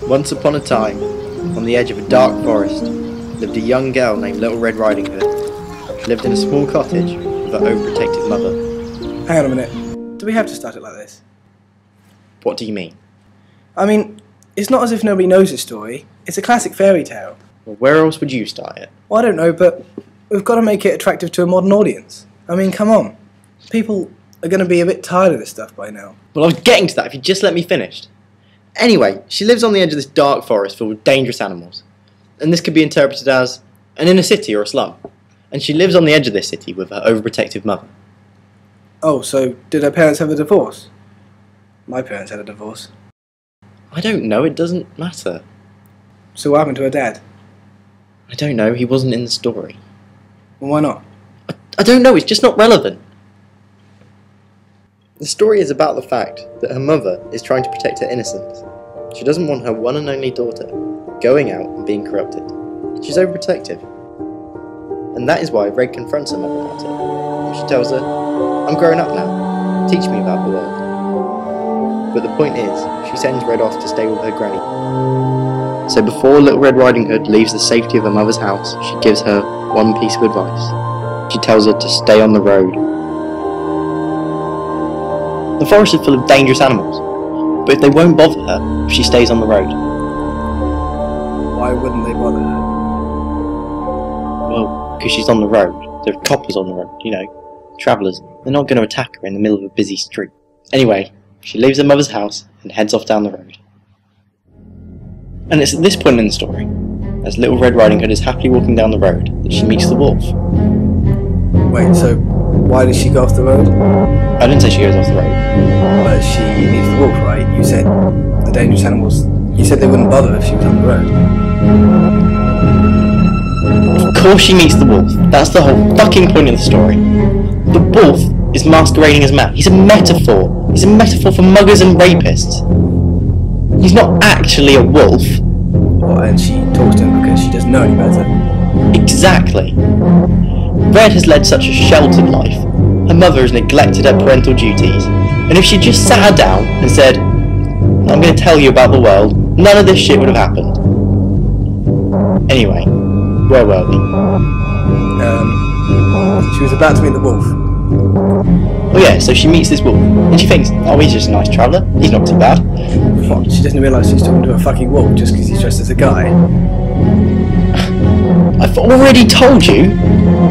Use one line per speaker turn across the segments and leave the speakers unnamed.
Once upon a time, on the edge of a dark forest, lived a young girl named Little Red Riding Hood. She lived in a small cottage with her overprotective mother.
Hang on a minute. Do we have to start it like this?
What do you mean?
I mean, it's not as if nobody knows this story. It's a classic fairy tale.
Well, where else would you start it?
Well, I don't know, but we've got to make it attractive to a modern audience. I mean, come on. People are going to be a bit tired of this stuff by now.
Well, I was getting to that if you just let me finish. Anyway, she lives on the edge of this dark forest filled with dangerous animals. And this could be interpreted as an inner city or a slum. And she lives on the edge of this city with her overprotective mother.
Oh, so did her parents have a divorce? My parents had a divorce.
I don't know, it doesn't matter.
So what happened to her dad?
I don't know, he wasn't in the story.
Well, why not?
I don't know, it's just not relevant. The story is about the fact that her mother is trying to protect her innocence. She doesn't want her one and only daughter going out and being corrupted. She's overprotective. And that is why Red confronts her mother about it. She tells her, "I'm grown up now, teach me about the world." But the point is, she sends Red off to stay with her granny. So before Little Red Riding Hood leaves the safety of her mother's house, she gives her one piece of advice. She tells her to stay on the road. The forest is full of dangerous animals, but if they won't bother her if she stays on the road.
Why wouldn't they bother her?
Well, because she's on the road. There are coppers on the road, you know, travellers. They're not going to attack her in the middle of a busy street. Anyway, she leaves her mother's house and heads off down the road. And it's at this point in the story, as Little Red Riding Hood is happily walking down the road, that she meets the wolf.
Wait, so why does she go off the road?
I didn't say she goes off the road.
But she meets the wolf, right? You said the dangerous animals. You said they wouldn't bother her if she was on the road.
Of course she meets the wolf. That's the whole fucking point of the story. The wolf is masquerading as man. He's a metaphor. He's a metaphor for muggers and rapists. He's not actually a wolf.
What, and she talks to him because she doesn't know any better?
Exactly. Red has led such a sheltered life. Her mother has neglected her parental duties, and if she just sat her down and said, "I'm going to tell you about the world," none of this shit would have happened. Anyway, where were we?
She was about to meet the wolf.
Oh yeah, so she meets this wolf, and she thinks, "Oh, he's just a nice traveller, he's not too bad."
What, she doesn't realise she's talking to a fucking wolf just because he's dressed as a guy?
I've already told you,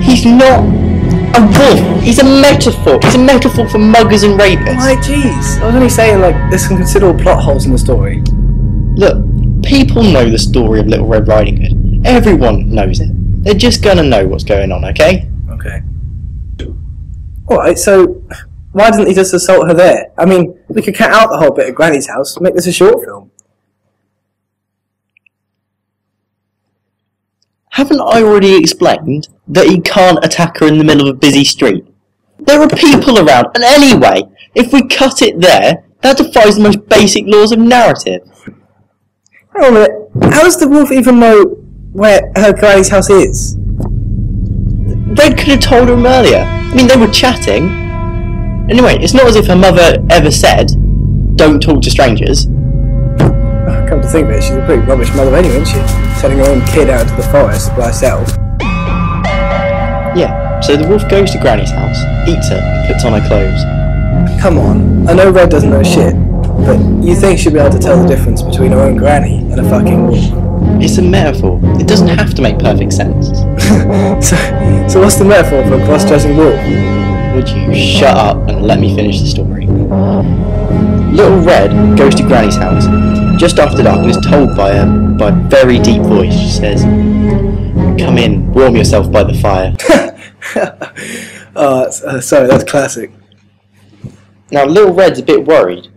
he's not a wolf. He's a metaphor. He's a metaphor for muggers and rapists.
My jeez. I was only saying, like, there's some considerable plot holes in the story.
Look, people know the story of Little Red Riding Hood. Everyone knows it. They're just gonna know what's going on, okay?
Okay. Alright, so why didn't he just assault her there? I mean, we could cut out the whole bit of Granny's house and make this a short film.
Haven't I already explained that he can't attack her in the middle of a busy street? There are people around, and anyway, if we cut it there, that defies the most basic laws of narrative.
Hang on a minute, how does the wolf even know where her Granny's house is?
Red could have told him earlier. I mean, they were chatting. Anyway, it's not as if her mother ever said, "Don't talk to strangers."
Come to think of it, she's a pretty rubbish mother anyway, isn't she? Sending her own kid out into the forest by herself.
Yeah, so the wolf goes to Granny's house, eats her, and puts on her clothes.
Come on, I know Red doesn't know shit, but you think she'll be able to tell the difference between her own granny and a fucking wolf?
It's a metaphor. It doesn't have to make perfect sense.
So what's the metaphor for a cross-dressing wolf?
Would you shut up and let me finish the story? Little Red goes to Granny's house just after dark and is told by a very deep voice. She says, "Come in, warm yourself by the fire."
Oh, sorry, that's classic.
Now Little Red's a bit worried.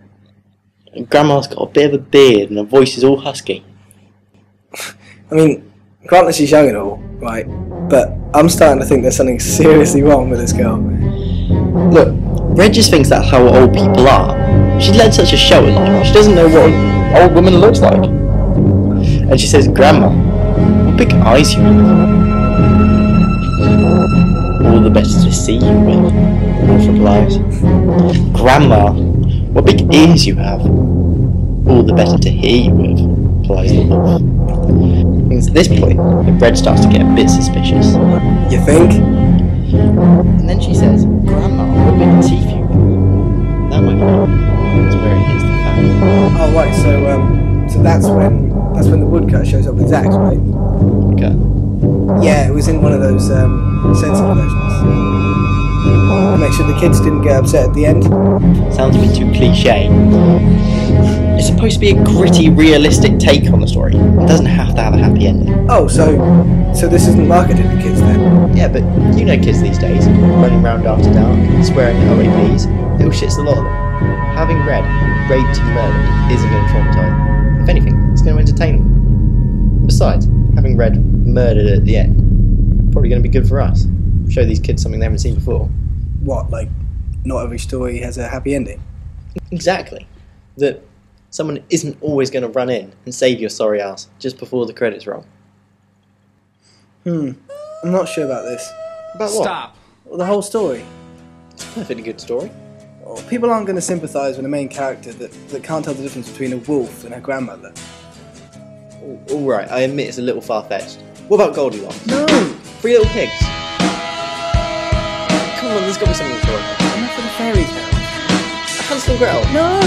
And Grandma's got a bit of a beard and her voice is all husky.
I mean, granted she's young and all, right, but I'm starting to think there's something seriously wrong with this girl.
Look, Red just thinks that's how old people are. She's led such a sheltered life, she doesn't know what an old woman looks like. And she says, "Grandma, what big eyes you have." "All the better to see you with," the wolf replies. "Grandma, what big ears you have." "All the better to hear you with," replies the wolf. It's at this point that Red starts to get a bit suspicious.
You think?
And then she says, Grandma, I'm hoping to see you. That, my friend, is where it hits the fan.
Oh right, so that's when the woodcut shows up with Zax, right?
Okay.
Yeah, it was in one of those censored versions. Make sure the kids didn't get upset at the end.
Sounds a bit too cliche. It's supposed to be a gritty, realistic take on the story. It doesn't have to have a happy ending.
Oh, so this isn't marketed to kids then?
Yeah, but you know kids these days, running around after dark, swearing at OAPs, little shits a lot of them. Having Red raped and murdered isn't going to traumatize them. If anything, it's going to entertain them. Besides, having Red murdered at the end, probably going to be good for us. Show these kids something they haven't seen before.
What, like, not every story has a happy ending?
Exactly. That someone isn't always going to run in and save your sorry ass just before the credits roll.
I'm not sure about this.
About what?
Stop.
Well, the whole story.
It's a perfectly good story.
Well, people aren't going to sympathise with a main character that can't tell the difference between a wolf and her grandmother.
Alright, I admit it's a little far-fetched. What about Goldilocks?
No!
3 Little Pigs? Come on, there's got to be something for it.
Enough of the fairy tale.
Hansel and Gretel?
No!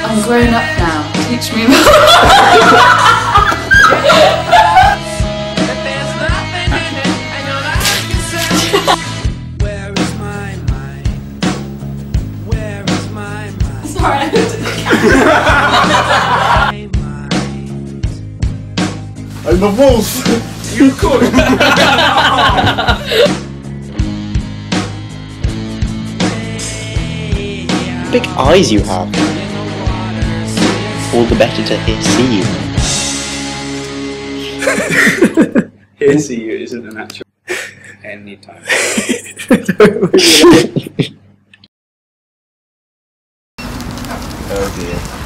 I'm grown up now. Teach me
Where is my mind? Where is my mind?
Sorry, I looked at the camera.
I'm the wolf! You could!
Big eyes you have. All the better to see you.
Here, see you isn't an actual anytime.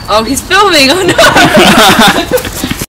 Oh, he's filming! Oh no!